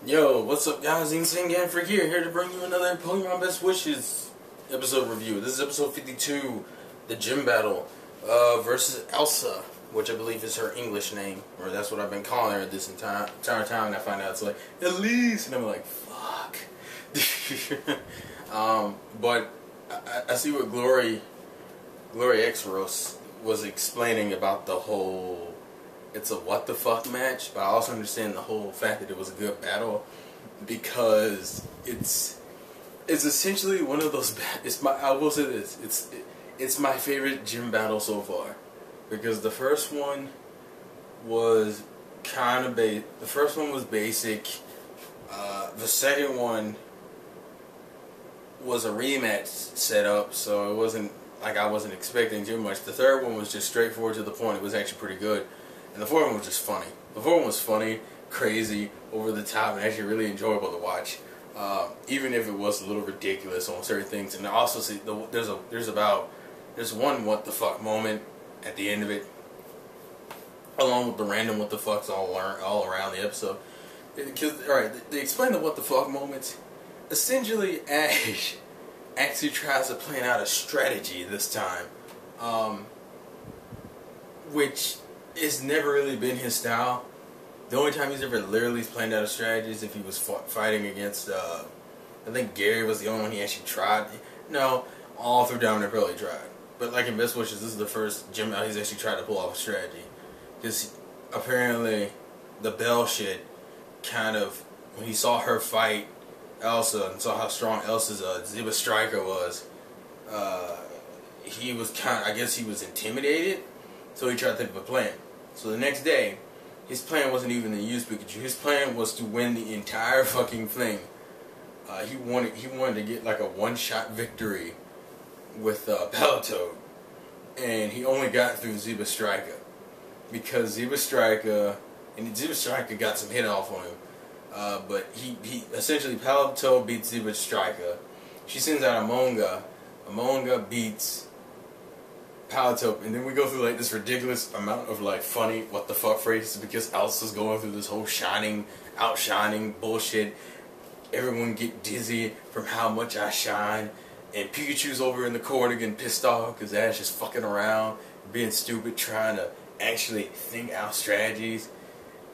Yo, what's up guys, Insane Game Freak here to bring you another Pokemon Best Wishes episode review. This is episode 52, the gym battle versus Elsa, which I believe is her English name, or that's what I've been calling her this entire time, and I find out it's like, Elise, and I'm like, fuck. But I see what Glory X Rose was explaining about the whole it's a what the fuck match, but I also understand the whole fact that it was a good battle because it's essentially one of those. I will say this: it's my favorite gym battle so far because the first one was kind of the first one was basic. The second one was a rematch setup, so it wasn't like I wasn't expecting too much. The third one was just straightforward to the point. It was actually pretty good. And the fourth one was just funny. The fourth one was funny, crazy, over the top, and actually really enjoyable to watch. Even if it was a little ridiculous on certain things. And I also see there's one what the fuck moment at the end of it, along with the random what the fucks all around the episode. Because alright, they explain the what the fuck moments. Essentially, Ash actually tries to plan out a strategy this time, which it's never really been his style. The only time he's ever literally planned out a strategy is if he was fighting against, I think Gary was the only one he actually tried. No, all through Diamond and Pearl he tried. But like in Best Wishes, this is the first gym out he's actually tried to pull off a strategy. Because apparently the Belle shit kind of, when he saw her fight Elsa and saw how strong Elsa's Ziba Striker was, he was I guess he was intimidated, so he tried to think of a plan. So the next day, his plan wasn't even to use Pikachu. His plan was to win the entire fucking thing. He wanted to get like a one-shot victory with Palatoad, and he only got through Ziba Striker because Ziba Striker got some hit off on him. But he essentially Palatoad beats Ziba Striker. She sends out Amonga. Amonga beats Palatoad, and then we go through like this ridiculous amount of like funny what the fuck phrases because Elsa's going through this whole outshining bullshit. Everyone get dizzy from how much I shine, and Pikachu's over in the corner getting pissed off because Ash is fucking around, being stupid, trying to actually think out strategies.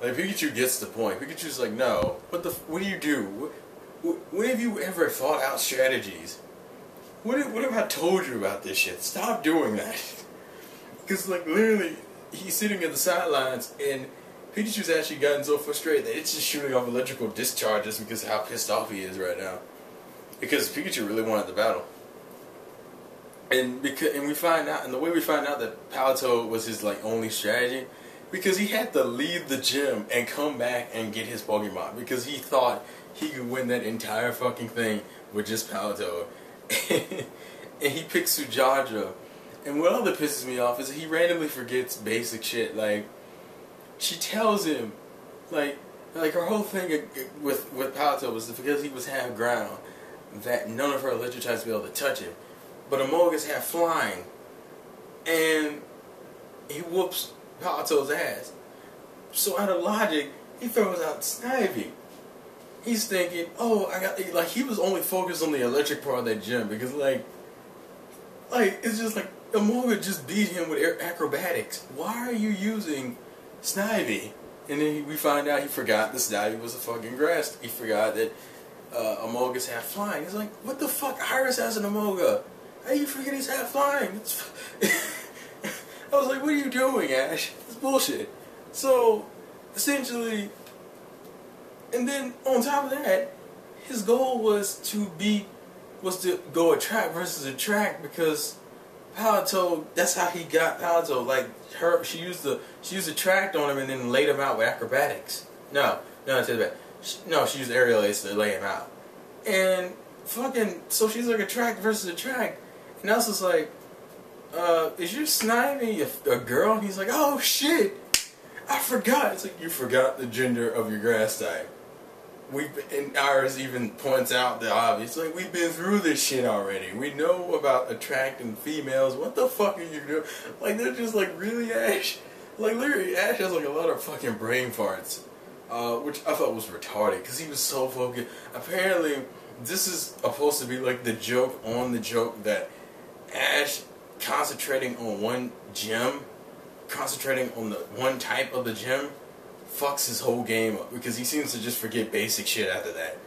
Like Pikachu gets the point. Pikachu's like, no, what do you do? When have you ever thought out strategies? What have I told you about this shit? Stop doing that. Because, like, literally, he's sitting at the sidelines, and Pikachu's actually gotten so frustrated that it's just shooting off electrical discharges because of how pissed off he is right now. Because Pikachu really wanted the battle. And we find out, and the way we find out that Palatoad was his, like, only strategy, because he had to leave the gym and come back and get his Pokemon. Because he thought he could win that entire fucking thing with just Palatoad. And he picks Sujadra, and what other pisses me off is he randomly forgets basic shit. Like, she tells him, like her whole thing with Palatoad was because he was half ground, that none of her electric types would be able to touch him. But Amogus half flying, and he whoops Palatoad's ass. So out of logic, he throws out Snivy. He's thinking, oh, he was only focused on the electric part of that gym because, like, it's just like, Amoga just beat him with acrobatics. Why are you using Snivy? And then we find out he forgot that Snivy was a fucking grass. He forgot that Amoga's half flying. He's like, what the fuck? Iris has an Amoga. How do you forget he's half flying? I was like, what are you doing, Ash? It's bullshit. So, essentially, and then on top of that, his goal was to go a track versus a track because Palatoad, that's how he got Palatoad. Like she used the track on him and then laid him out with acrobatics. No, I take it back. She used aerial ace to lay him out. And fucking, so she's like a track versus a track. And Elsa's like, is your Snivy a girl? And he's like, oh shit, I forgot. It's like, you forgot the gender of your grass type. And Iris even points out the obvious. Like, we've been through this shit already. We know about attracting females. What the fuck are you doing? Like, they're just like, really, Ash? Like, literally, Ash has like a lot of fucking brain farts. which I thought was retarded because he was so focused. Apparently, this is supposed to be like the joke on the joke that Ash concentrating on one gem, concentrating on the one type of the gem, fucks his whole game up because he seems to just forget basic shit after that.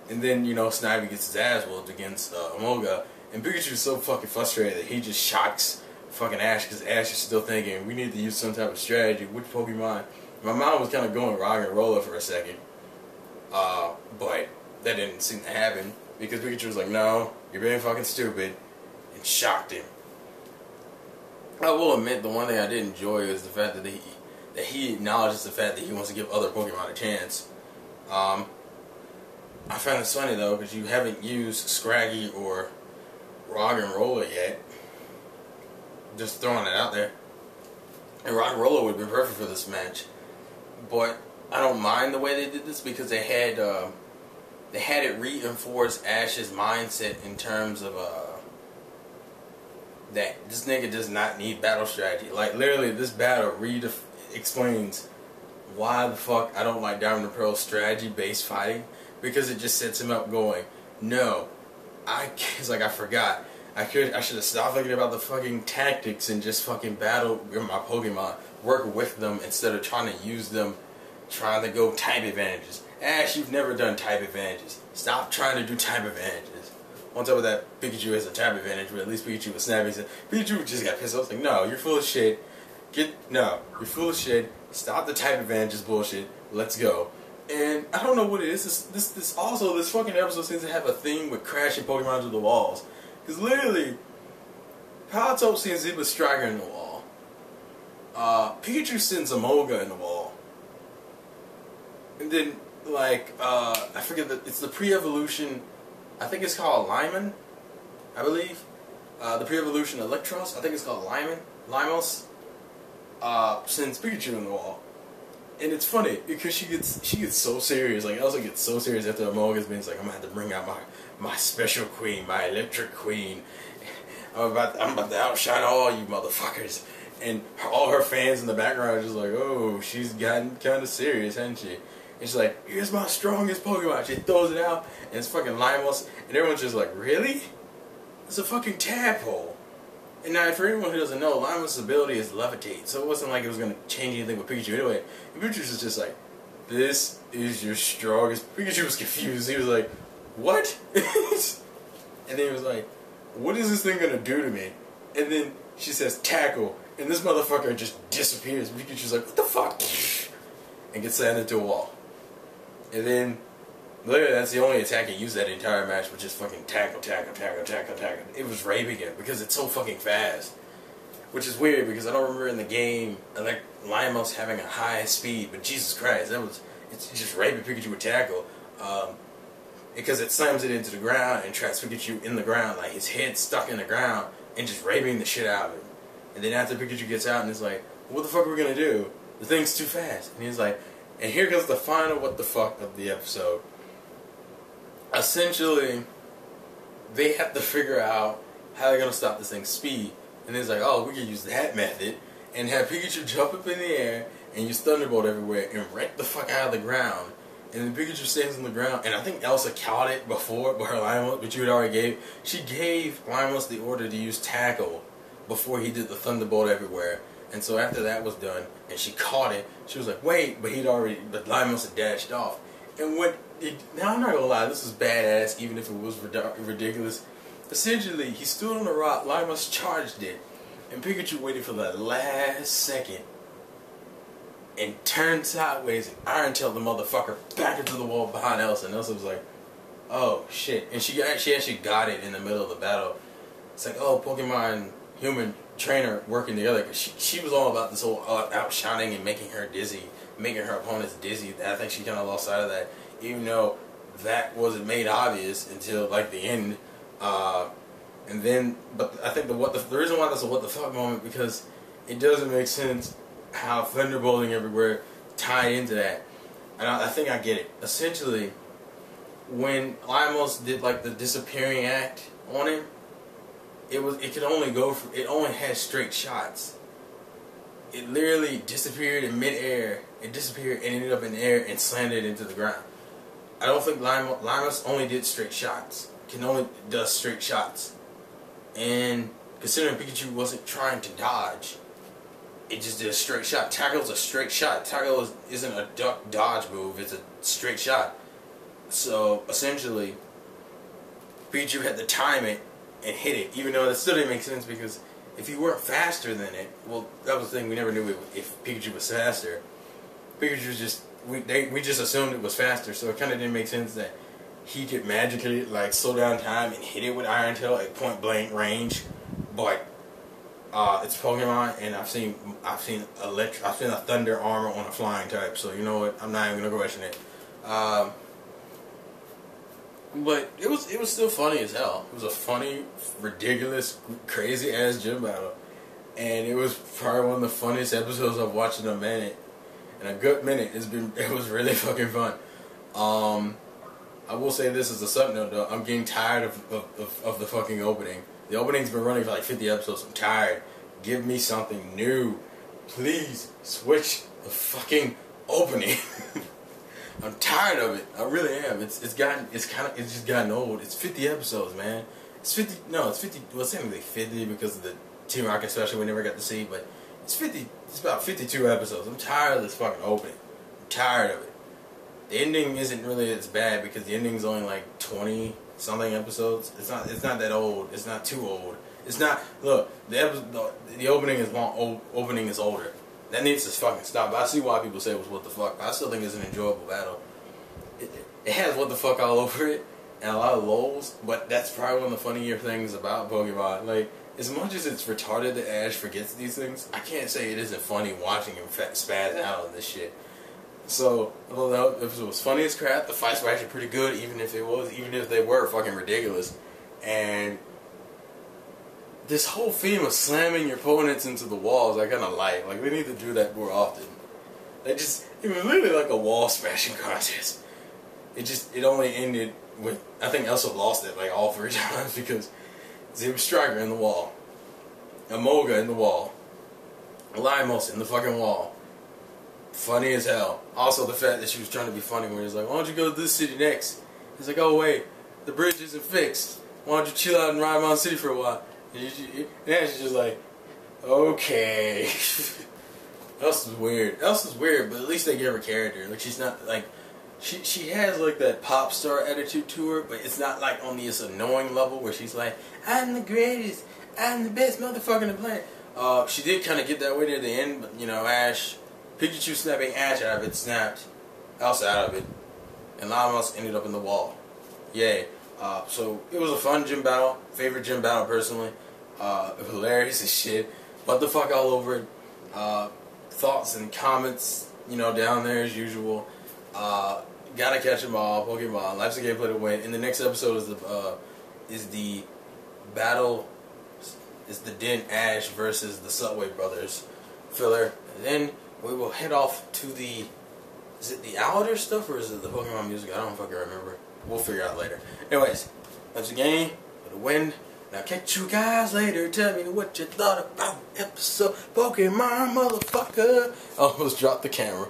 And then, you know, Snivy gets his ass whooped against Emolga, and Pikachu's so fucking frustrated that he just shocks fucking Ash because Ash is still thinking we need to use some type of strategy. Which Pokemon? My mind was kind of going rock and roller for a second, but that didn't seem to happen because Pikachu was like, "No, you're being fucking stupid," and shocked him. I will admit the one thing I did enjoy is the fact that he acknowledges the fact that he wants to give other Pokemon a chance. I found this funny though because you haven't used Scraggy or Roggenrola yet. Just throwing it out there. And Roggenrola would have been perfect for this match, but I don't mind the way they did this because they had it reinforce Ash's mindset in terms of that this nigga does not need battle strategy. Like literally, this battle explains why the fuck I don't like Diamond and Pearl strategy based fighting, because it just sets him up going, no, it's like I forgot. I should have stopped thinking about the fucking tactics and just fucking battle with my Pokemon, work with them instead of trying to use them, trying to go type advantages. Ash, you've never done type advantages. Stop trying to do type advantages. On top of that, Pikachu has a type advantage, but at least Pikachu was snappy. Pikachu just got pissed off. Like, no, you're full of shit. You're full of shit. Stop the type advantages bullshit. Let's go. And I don't know what it is. This fucking episode seems to have a theme with crashing Pokemon to the walls. Because literally, Palatope sends Zebra Striker in the wall. Pikachu sends Emolga in the wall. And then, like, I forget it's the pre-evolution. I think it's called Lyman, I believe. The pre-evolution Electros, I think it's called Lyman. Limos. Sends Pikachu in the wall. And it's funny because she gets so serious. Like Elsa gets so serious after Emolga's been like, I'm gonna have to bring out my special queen, my electric queen. I'm about to outshine all you motherfuckers. And all her fans in the background are just like, oh, she's gotten kind of serious, hasn't she? And she's like, here's my strongest Pokemon. She throws it out, and it's fucking Limos. And everyone's just like, really? It's a fucking tadpole. And now, for anyone who doesn't know, Limos' ability is levitate, so it wasn't like it was going to change anything with Pikachu anyway. And Pikachu was just like, this is your strongest... Pikachu was confused. He was like, what? And then he was like, what is this thing going to do to me? And then she says, tackle. And this motherfucker just disappears. Pikachu's like, what the fuck? And gets sent into a wall. And then... literally, that's the only attack he used that entire match, which is fucking tackle. It was raping it because it's so fucking fast. Which is weird because I don't remember in the game like Limos having a high speed, but Jesus Christ, it's just raping Pikachu with tackle. Because it slams it into the ground and traps Pikachu in the ground, like his head stuck in the ground, and just raping the shit out of him. And then after Pikachu gets out and it's like, what the fuck are we gonna do? The thing's too fast. And he's like, and here comes the final what the fuck of the episode. Essentially, they have to figure out how they're going to stop this thing's speed. And it's like, oh, we can use that method and have Pikachu jump up in the air and use Thunderbolt everywhere and wreck the fuck out of the ground. And then Pikachu stays on the ground. And I think Elsa caught it before, but her Limos, which you had already gave. She gave Limos the order to use Tackle before he did the Thunderbolt everywhere. And so after that was done, and she caught it, she was like, wait, but Limos had dashed off. And now I'm not gonna lie, this was badass, even if it was ridiculous. Essentially, he stood on the rock, Limos charged it, and Pikachu waited for the last second and turned sideways and Iron Tailed the motherfucker back into the wall behind Elsa. And Elsa was like, oh shit. And she actually got it in the middle of the battle. It's like, oh, Pokemon human trainer working together, because she was all about this whole outshining and making her dizzy, making her opponents dizzy. I think she kind of lost sight of that, even though that wasn't made obvious until like the end. And then, but I think the reason why that's a what the fuck moment, because it doesn't make sense how thunderbolting everywhere tied into that. And I think I get it. Essentially, when Limos did like the disappearing act on him, it only had straight shots. it literally disappeared in midair. It disappeared and ended up in the air and slammed it into the ground. I don't think Limus only did straight shots. Does straight shots. And considering Pikachu wasn't trying to dodge, it just did a straight shot. Tackle's a straight shot. Tackle isn't a duck dodge move. It's a straight shot. So essentially, Pikachu had to time it and hit it, even though that still didn't make sense because if you weren't faster than it, well, that was the thing. We never knew if Pikachu was faster. Pikachu was just we just assumed it was faster, so it kind of didn't make sense that he could magically like slow down time and hit it with Iron Tail at point blank range. But it's Pokemon, and I've seen a Thunder Armor on a flying type, so you know what? I'm not even gonna question it. But it was still funny as hell. It was a funny, ridiculous, crazy ass gym battle, and it was probably one of the funniest episodes I've watched in a minute. In a good minute, it was really fucking fun. I will say this as a sub note though, I'm getting tired of the fucking opening. The opening's been running for like 50 episodes. I'm tired. Give me something new. Please switch the fucking opening. I'm tired of it. I really am. It's just gotten old. It's 50 episodes, man. It's 50. Well, it's technically 50 because of the Team Rocket special we never got to see, but it's 50. It's about 52 episodes. I'm tired of this fucking opening. I'm tired of it. The ending isn't really as bad because the ending's only like 20 something episodes. It's not that old. It's not too old. It's not. Look, the opening is long. Opening is older. That needs to fucking stop. But I see why people say it was what the fuck. I still think it's an enjoyable battle. It has what the fuck all over it and a lot of lols, but that's probably one of the funnier things about Pokemon. Like, as much as it's retarded that Ash forgets these things, I can't say it isn't funny watching him spaz out on this shit. So, although if it was funny as crap, the fights were actually pretty good, even if they were fucking ridiculous. And this whole theme of slamming your opponents into the walls, I kind of like. Like, they need to do that more often. It was literally like a wall smashing contest. It only ended with, I think Elsa lost it like all 3 times because Zebra Striker in the wall, Emolga in the wall, Limos in the fucking wall. Funny as hell. Also the fact that she was trying to be funny when he was like, why don't you go to this city next? He's like, oh wait, the bridge isn't fixed. Why don't you chill out in Rymon City for a while? And she's just like, okay. Elsa's weird. Elsa's weird, but at least they give her character. Like, she's not like, she has like that pop star attitude to her, but it's not like on this annoying level where she's like, I'm the greatest, I'm the best motherfucker on the planet. She did kind of get that way near the end, but you know, Pikachu snapping Ash out of it snapped Elsa out of it, and Limos ended up in the wall. Yay. So it was a fun gym battle, favorite gym battle personally. Hilarious as shit. What the fuck all over it. Thoughts and comments, you know, down there as usual. Gotta catch them all. Pokemon. Life's a gameplay to win. In the next episode is the battle. Is the Den Ash versus the Subway Brothers filler. And then we will head off to the. Is it the Outer stuff or is it the Pokemon music? I don't fucking remember. We'll figure it out later. Anyways, that's the game for the win. Now catch you guys later. Tell me what you thought about episode Pokemon, motherfucker. I almost dropped the camera.